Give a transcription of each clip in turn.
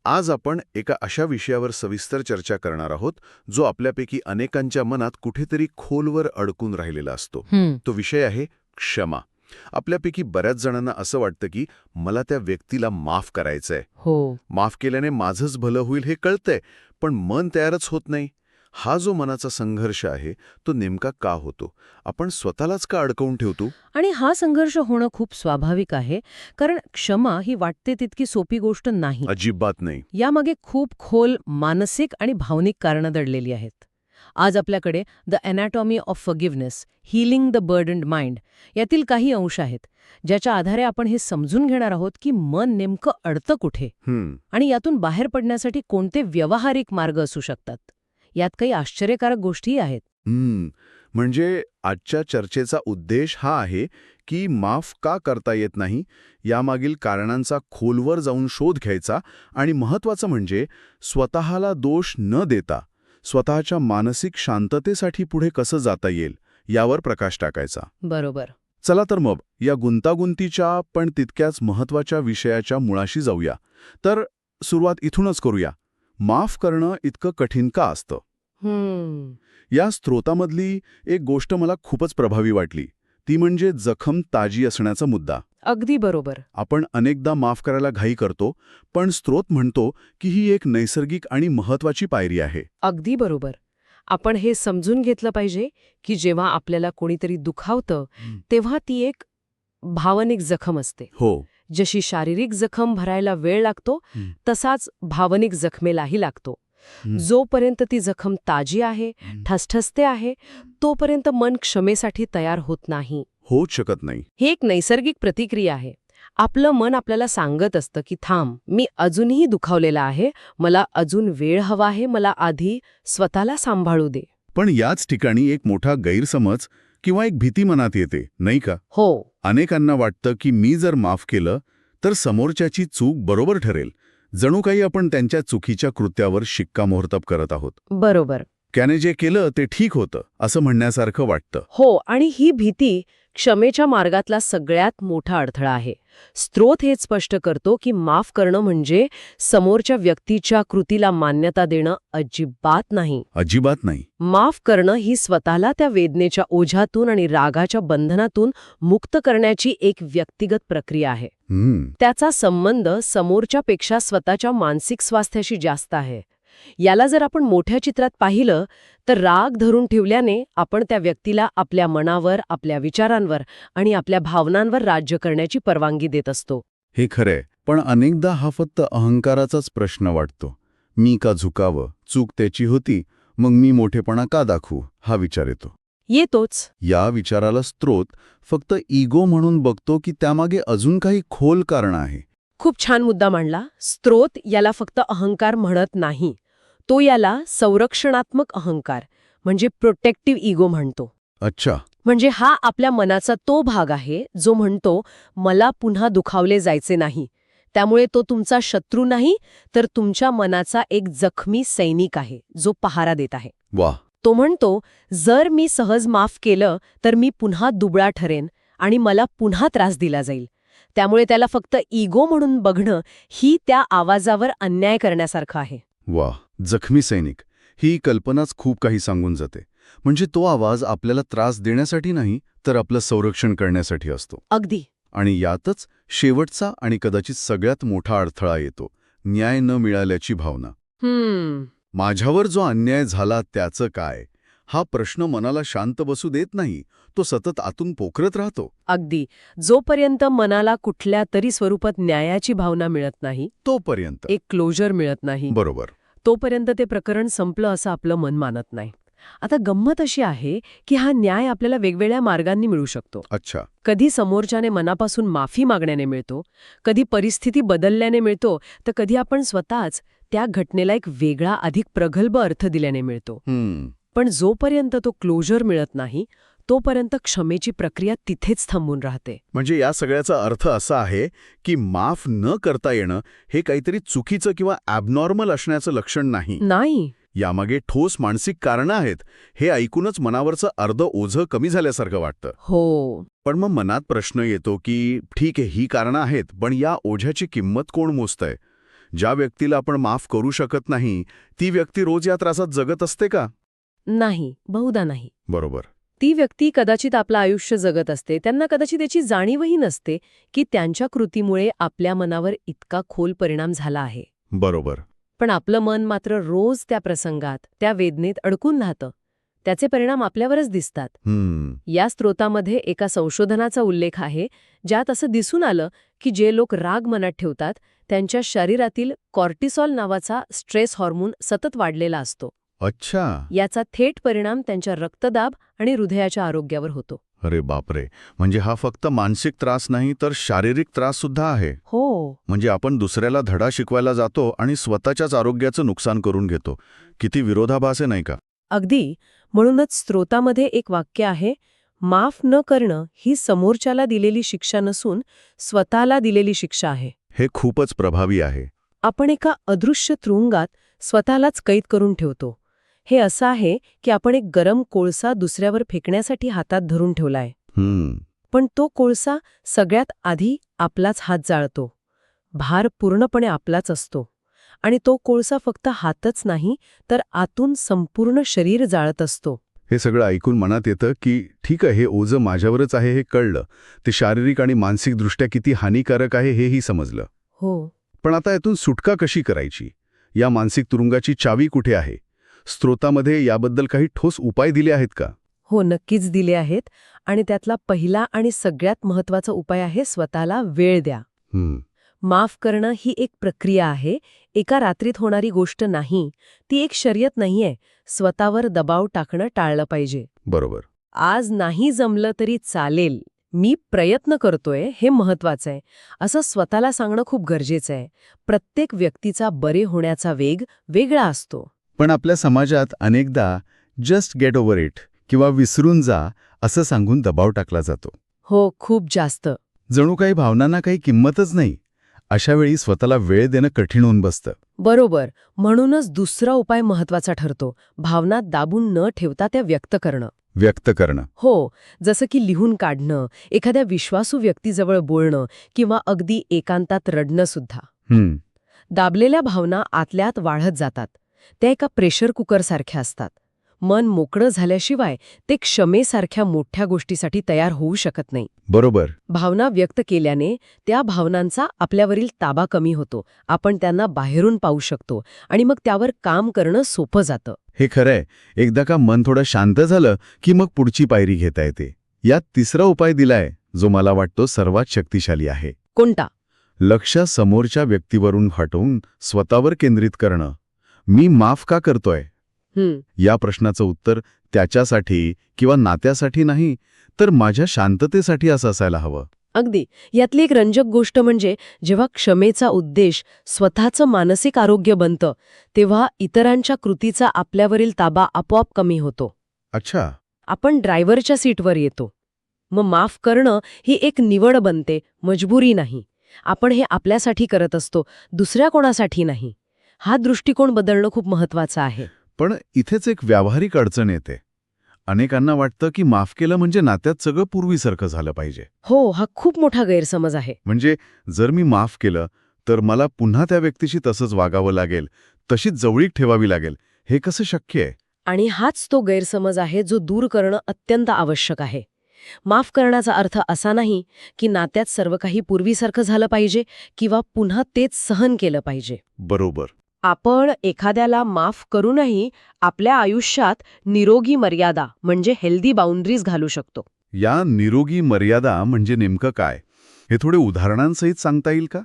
आज आपण एका अशा विषयावर सविस्तर चर्चा करणार आहोत जो आपल्यापैकी अनेकांच्या मनात कुठेतरी खोलवर अडकून राहिलेला असतो. तो विषय आहे क्षमा. आपल्यापैकी बऱ्याच जणांना असं वाटतं की मला त्या व्यक्तीला माफ करायचंय. माफ केल्याने माझंच भलं होईल हे कळतंय, पण मन तयारच होत नाही. हा जो मनाचा संघर्ष आहे तो नेमका का होतो? आपण स्वतःलाच का अडकवून ठेवतो? आणि हा संघर्ष होणं खूप स्वाभाविक आहे, कारण क्षमा ही वाटते तितकी सोपी गोष्ट नाही. अजिबात नाही. यामागे खूप खोल मानसिक आणि भावनिक कारणं दडलेली आहेत. आज आपल्याकडे the anatomy of forgiveness, healing the burdened mind यातील काही अंश आहेत, ज्याच्या आधारे आपण हे समजून घेणार आहोत की मन नेमकं अडतं कुठे आणि यातून बाहेर पडण्यासाठी कोणते व्यावहारिक मार्ग असू शकतात. यात काही आश्चर्यकारक गोष्टीही आहेत. म्हणजे आजच्या चर्चेचा उद्देश हा आहे की माफ का करता येत नाही, यामागील कारणांचा खोलवर जाऊन शोध घ्यायचा आणि महत्त्वाचं म्हणजे स्वतःला दोष न देता स्वतःच्या मानसिक शांततेसाठी पुढे कसं जाता येईल यावर प्रकाश टाकायचा. बरोबर. चला तर मग या गुंतागुंतीच्या पण तितक्याच महत्त्वाच्या विषयाच्या मुळाशी जाऊया. तर सुरुवात इथूनच करूया. माफ करणं इतकं कठीण का असतं? या स्त्रोतामधली एक गोष्ट मला खूपच प्रभावी वाटली, ती म्हणजे जखम ताजी असण्याचा मुद्दा. अगदी बरोबर. आपण अनेकदा माफ करायला घाई करतो, पण स्त्रोत म्हणतो की ही एक नैसर्गिक आणि महत्त्वाची पायरी आहे. अगदी बरोबर. आपण हे समजून घेतलं पाहिजे की जेव्हा आपल्याला कोणीतरी दुखावतं तेव्हा ती एक भावनिक जखम असते. जशी शारीरिक जखम भरायला वेळ लागतो तसाच भावनिक जखमेलाही लागतो. जोपर्यंत ती जखम ताजी आहे, ठसठसते आहे, तोपर्यंत मन क्षमेसाठी तयार होत नाही. होऊच शकत नाही. ही एक नैसर्गिक प्रतिक्रिया आहे. आपलं मन आपल्याला सांगत असतं की थांब, मी अजूनही दुखावलेला आहे, मला अजून वेळ हवा आहे, मला आधी स्वतःला सांभाळू दे. पण याच ठिकाणी एक मोठा गैरसमज किंवा एक भीती मनात येते, नाही का? अनेकांना वाटतं की मी जर माफ केलं तर समोरच्याची चूक बरोबर ठरेल. जणू काही आपण त्यांच्या चुकीच्या कृत्यावर शिक्कामोर्तब करत आहोत. बरोबर. त्याने जे केलं ते ठीक होतं असं म्हणण्यासारखं वाटतं. आणि ही भीती क्षमेच्या मार्गातला सगळ्यात मोठा अडथळा आहे. स्त्रोत हेच स्पष्ट करतो की माफ करणं म्हणजे समोरच्या व्यक्तीच्या कृतीला मान्यता देणं अजिबात नाही. अजिबात नाही. माफ करणं ही स्वतःला त्या वेदनेच्या ओझ्यातून आणि रागाच्या बंधनातून मुक्त करण्याची एक व्यक्तिगत प्रक्रिया आहे. त्याचा संबंध समोरच्यापेक्षा स्वतःच्या मानसिक स्वास्थ्याशी जास्त आहे. याला जर आपण मोठ्या चित्रात पाहिलं तर राग धरून ठेवल्याने आपण त्या व्यक्तीला आपल्या मनावर, आपल्या विचारांवर आणि आपल्या भावनांवर राज्य करण्याची परवानगी देत असतो. हे खरंय, पण अनेकदा हा फक्त अहंकाराचाच प्रश्न वाटतो. मी का झुकावं, चूक त्याची होती, मग मी मोठेपणा का दाखवू, हा विचार येतोच. या विचाराला स्त्रोत फक्त इगो म्हणून बघतो की त्यामागे अजून काही खोल कारण आहे? खूप छान मुद्दा मांडला. स्त्रोत याला फक्त अहंकार म्हणत नाही, तो याला संरक्षणात्मक अहंकार म्हणजे प्रोटेक्टिव्ह इगो म्हणतो. अच्छा. म्हणजे हा आपल्या मनाचा तो भाग आहे जो म्हणतो मला पुन्हा दुखावले जायचे नाही. त्यामुळे तो तुमचा शत्रू नाही, तर तुमच्या मनाचा एक जखमी सैनिक आहे जो पहारा देत आहे. वाह. तो म्हणतो जर मी सहज माफ केलं तर मी पुन्हा दुबळा ठरेन आणि मला पुन्हा त्रास दिला जाईल. त्यामुळे त्याला फक्त इगो म्हणून बघणं ही त्या आवाजावर अन्याय करण्यासारखं आहे. वाह, जखमी सैनिक. ही कल्पनाच खूप काही सांगून जाते. म्हणजे तो आवाज आपल्याला त्रास देण्यासाठी नाही, तर आपलं संरक्षण करण्यासाठी असतो. अगदी. आणि यातच शेवटचा आणि कदाचित सगळ्यात मोठा अडथळा येतो, न्याय न मिळाल्याची भावना. माझ्यावर जो अन्याय झाला त्याचं काय, हा प्रश्न मनाला शांत बसू देत नाही. तो सतत आतून पोखरत राहतो. अगदी. जोपर्यंत मनाला कुठल्या तरी स्वरूपात न्यायाची भावना मिळत नाही, तोपर्यंत एक क्लोजर मिळत नाही, बरोबर, तोपर्यंत ते प्रकरण संपलं असं आपलं मन मानत नाही. आता गंमत अशी आहे की हा न्याय आपल्याला वेगवेगळ्या मार्गांनी मिळू शकतो. अच्छा. कधी समोरच्याने मनापासून माफी मागण्याने मिळतो, कधी परिस्थिती बदलल्याने मिळतो, तर कधी आपण स्वतःच त्या घटनेला एक वेगळा अधिक प्रगल्भ अर्थ दिल्याने मिळतो. पण जोपर्यंत तो क्लोजर मिळत नाही तोपर्यंत क्षमेची प्रक्रिया तिथेच थांबून राहते. म्हणजे या सगळ्याचा अर्थ असा आहे की माफ न करता येणं हे काहीतरी चुकीचं किंवा ॲबनॉर्मल असण्याचं लक्षण नाही. यामागे ठोस मानसिक कारणं आहेत. हे ऐकूनच मनावरचं अर्ध ओझं कमी झाल्यासारखं वाटतं. पण मग मनात प्रश्न येतो की ठीक आहे, ही कारणं आहेत, पण या ओझ्याची किंमत कोण मोजतंय? ज्या व्यक्तीला आपण माफ करू शकत नाही ती व्यक्ती रोज या त्रासात जगत असते का? नाही, बहुधा नाही. बरोबर. ती व्यक्ती कदाचित आपलं आयुष्य जगत असते. त्यांना कदाचित याची जाणीवही नसते की त्यांच्या कृतीमुळे आपल्या मनावर इतका खोल परिणाम झाला आहे. बरोबर. पण आपलं मन मात्र रोज त्या प्रसंगात, त्या वेदनेत अडकून राहतं. त्याचे परिणाम आपल्यावरच दिसतात. या स्रोतामध्ये एका संशोधनाचा उल्लेख आहे, ज्यात असं दिसून आलं की जे लोक राग मनात ठेवतात त्यांच्या शरीरातील कॉर्टिसॉल नावाचा स्ट्रेस हॉर्मोन सतत वाढलेला असतो. अच्छा. याचा थेट परिणाम त्यांच्या रक्तदाब आणि हृदयाच्या आरोग्यावर होतो. अरे बापरे, म्हणजे हा फक्त मानसिक त्रास नाही तर शारीरिक त्रास सुद्धा आहे. हो. म्हणजे आपण दुसऱ्याला धडा शिकवायला जातो आणि स्वतःच्याच आरोग्याचं नुकसान करून घेतो. किती विरोधाभास आहे नाही का? अगदी. म्हणूनच स्रोतामध्ये एक वाक्य आहे, माफ न करणं ही समोरच्याला दिलेली शिक्षा नसून स्वतःला दिलेली शिक्षा आहे. हे खूपच प्रभावी आहे. आपण एका अदृश्य तुरुंगात स्वतःलाच कैद करून ठेवतो. हे असं आहे की आपण एक गरम कोळसा दुसऱ्यावर फेकण्यासाठी हातात धरून ठेवलाय. पण तो कोळसा सगळ्यात आधी आपलाच हात जाळतो. भार पूर्णपणे आपलाच असतो. आणि तो कोळसा फक्त हातच नाही तर आतून संपूर्ण शरीर जाळत असतो. हे सगळं ऐकून मनात येतं की ठीक आहे, हे ओझं माझ्यावरच आहे हे कळलं. ते शारीरिक आणि मानसिकदृष्ट्या किती हानिकारक आहे हेही समजलं. हो. पण आता यातून सुटका कशी करायची? या मानसिक तुरुंगाची चावी कुठे आहे? स्रोतामध्ये याबद्दल काही ठोस उपाय दिले आहेत का? हो, नक्कीच दिले आहेत. आणि त्यातला पहिला आणि सगळ्यात महत्त्वाचा उपाय आहे स्वतःला वेळ द्या. माफ करणं ही एक प्रक्रिया आहे, एका रात्रीत होणारी गोष्ट नाही. ती एक शर्यत नाहीये. स्वतःवर दबाव टाकणं टाळलं पाहिजे. बरोबर. आज नाही जमलं तरी चालेल, मी प्रयत्न करतोय हे महत्वाचं आहे, असं स्वतःला सांगणं खूप गरजेचं आहे. प्रत्येक व्यक्तीचा बरे होण्याचा वेग वेगळा असतो. पण आपल्या समाजात अनेकदा जस्ट गेट ओव्हर इट किंवा विसरून जा असं सांगून दबाव टाकला जातो. हो, खूप जास्त. जणू काही भावनांना काही किंमतच नाही. अशा वेळी स्वतःला वेळ देणं कठीण होऊन बसतं. बरोबर. म्हणूनच दुसरा उपाय महत्वाचा ठरतो, भावना दाबून न ठेवता त्या व्यक्त करणं. व्यक्त करणं. हो, जसं की लिहून काढणं, एखाद्या विश्वासू व्यक्तीजवळ बोलणं किंवा अगदी एकांतात रडणं सुद्धा. दाबलेल्या भावना आतल्यात वाढत जातात. त्या एका प्रेशर कुकरसारख्या असतात. मन मोकळं झाल्याशिवाय ते क्षमेसारख्या मोठ्या गोष्टीसाठी तयार होऊ शकत नाही. बरोबर. भावना व्यक्त केल्याने त्या भावनांचा आपल्यावरील ताबा कमी होतो. आपण त्यांना बाहेरून पाहू शकतो आणि मग त्यावर काम करणं सोपं जातं. हे खरंय. एकदा का मन थोडं शांत झालं की मग पुढची पायरी घेता येते. यात तिसरा उपाय दिलाय जो मला वाटतो सर्वात शक्तिशाली आहे. कोणता? लक्ष समोरच्या व्यक्तीवरून हटवून स्वतःवर केंद्रित करणं. मी माफ का करतोय या प्रश्नाचं उत्तर त्याच्यासाठी किंवा नात्यासाठी नाही तर माझ्या शांततेसाठी असं असायला हवं. अगदी. यातली एक रंजक गोष्ट म्हणजे जेव्हा क्षमेचा उद्देश स्वतःचं मानसिक आरोग्य बनतं तेव्हा इतरांच्या कृतीचा आपल्यावरील ताबा आपोआप कमी होतो. अच्छा. आपण ड्रायव्हरच्या सीटवर येतो. मग माफ करणं ही एक निवड बनते, मजबुरी नाही. आपण हे आपल्यासाठी करत असतो, दुसऱ्या कोणासाठी नाही. हा दृष्टिकोन बदलणं खूप महत्वाचं आहे. पण इथेच एक व्यावहारिक अडचण येते. अनेकांना वाटतं की माफ केलं म्हणजे नात्यात सगळं पूर्वीसारखं झालं पाहिजे. हो, हा खूप मोठा गैरसमज आहे. म्हणजे जर मी माफ केलं तर मला पुन्हा त्या व्यक्तीशी तसंच वागावं लागेल, तशीच जवळीक ठेवावी लागेल. हे कसं शक्य आहे? आणि हाच तो गैरसमज आहे जो दूर करणं अत्यंत आवश्यक आहे. माफ करण्याचा अर्थ असा नाही की नात्यात सर्व काही पूर्वीसारखं झालं पाहिजे किंवा पुन्हा तेच सहन केलं पाहिजे. बरोबर. आपण एखाद्याला माफ करूनही आपल्या आयुष्यात निरोगी मर्यादा म्हणजे हेल्दी बाउंड्रीज घालू शकतो. या निरोगी मर्यादा म्हणजे नेमकं काय? हे थोडे उदाहरणांसहित सांगता येईल का?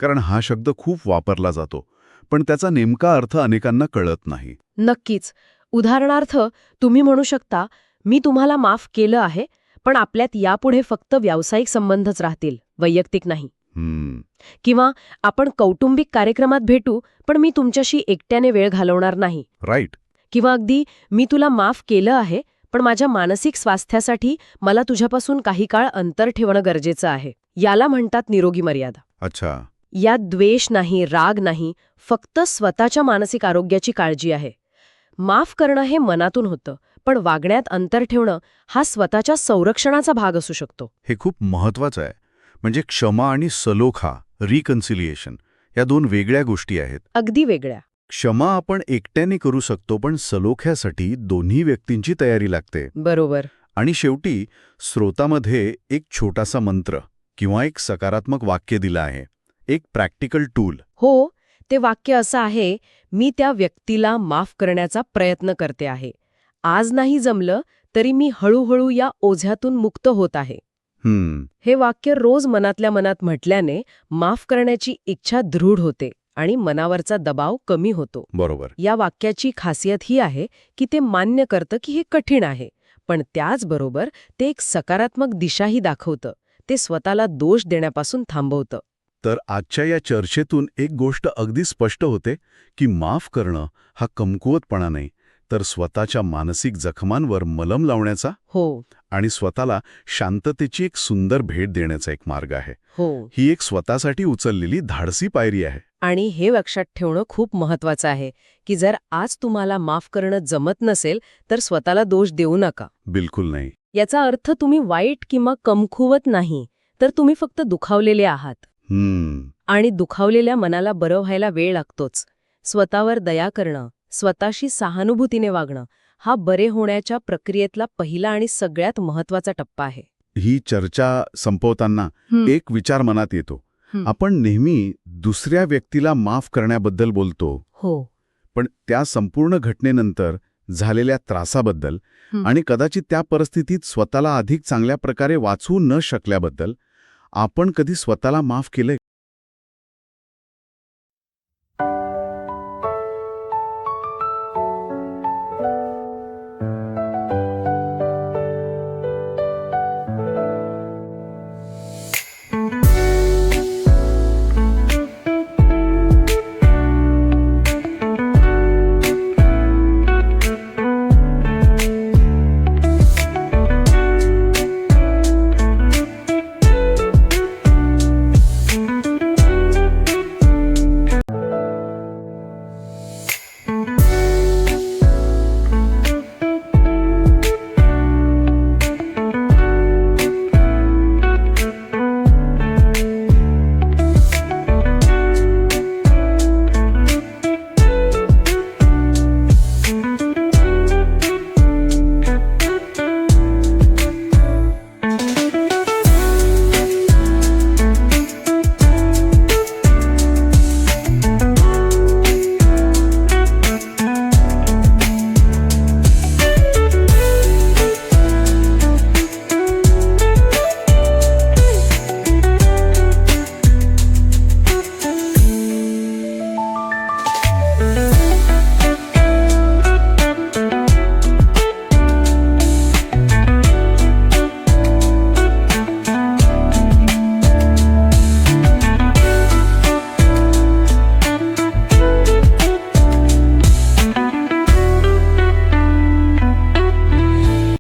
कारण हा शब्द खूप वापरला जातो, पण त्याचा नेमका अर्थ अनेकांना कळत नाही. नक्कीच. उदाहरणार्थ, तुम्ही म्हणू शकता, मी तुम्हाला माफ केलं आहे, पण आपल्यात यापुढे फक्त व्यावसायिक संबंधच राहतील, वैयक्तिक नाही. किंवा आपण कौटुंबिक कार्यक्रमात भेटू, पण मी तुमच्याशी एकट्याने वेळ घालवणार नाही. राईट. किंवा अगदी, मी तुला माफ केलं आहे, पण माझ्या मानसिक स्वास्थ्यासाठी मला तुझ्यापासून काही काळ अंतर ठेवणं गरजेचं आहे. याला म्हणतात निरोगी मर्यादा. अच्छा. यात द्वेष नाही, राग नाही, फक्त स्वतःच्या मानसिक आरोग्याची काळजी आहे. माफ करणं हे मनातून होतं, पण वागण्यात अंतर ठेवणं हा स्वतःच्या संरक्षणाचा भाग असू शकतो. हे खूप महत्वाचं आहे. म्हणजे क्षमा आणि सलोखा, रिकन्सिलिएशन या दोन वेगळ्या गोष्टी आहेत. अगदी वेगळ्या. क्षमा आपण एकट्याने करू शकतो, पण सलोख्यासाठी दोन्ही व्यक्तींची तयारी लागते. बरोबर. आणि शेवटी स्रोतामध्ये एक छोटासा मंत्र किंवा एक सकारात्मक वाक्य दिलं आहे, एक प्रॅक्टिकल टूल. हो, ते वाक्य असं आहे, मी त्या व्यक्तीला माफ करण्याचा प्रयत्न करते आहे. आज नाही जमलं तरी मी हळूहळू या ओझ्यातून मुक्त होत आहे. हे वाक्य रोज मनातल्या मनात म्हटल्याने माफ करण्याची इच्छा दृढ होते आणि मनावरचा दबाव कमी होतो. बरोबर. या वाक्याची खासियत ही आहे की ते मान्य करतं की हे कठीण आहे, पण त्याचबरोबर ते एक सकारात्मक दिशाही दाखवतं. ते स्वतःला दोष देण्यापासून थांबवतं. तर आजच्या या चर्चेतून एक गोष्ट अगदी स्पष्ट होते की माफ करणं हा कमकुवतपणा नाही, तर स्वतःच्या मानसिक जखमांवर मलम लावण्याचा हो. आणि स्वतःला शांततेची एक सुंदर भेट देण्याचा एक मार्ग आहे. हो. ही एक स्वतःसाठी उचललेली धाडसी पायरी आहे. आणि हे लक्षात ठेवणं खूप महत्वाचं आहे की जर आज तुम्हाला माफ करणं जमत नसेल तर स्वतःला दोष देऊ नका. बिलकुल नाही. याचा अर्थ तुम्ही वाईट किंवा कमकुवत नाही, तर तुम्ही फक्त दुखावलेले आहात. आणि दुखावलेल्या मनाला बरं व्हायला वेळ लागतोच. स्वतःवर दया करणं, स्वतःशी सहानुभूतीने वागणं हा बरे होण्याच्या प्रक्रियेतला पहिला आणि सगळ्यात महत्वाचा टप्पा आहे. ही चर्चा संपवताना एक विचार मनात येतो. आपण नेहमी दुसऱ्या व्यक्तीला माफ करण्याबद्दल बोलतो, हो, पण त्या संपूर्ण घटनेनंतर झालेल्या त्रासाबद्दल आणि कदाचित त्या परिस्थितीत स्वतःला अधिक चांगल्या प्रकारे वाचवू न शकल्याबद्दल आपण कधी स्वतःला माफ केलंय?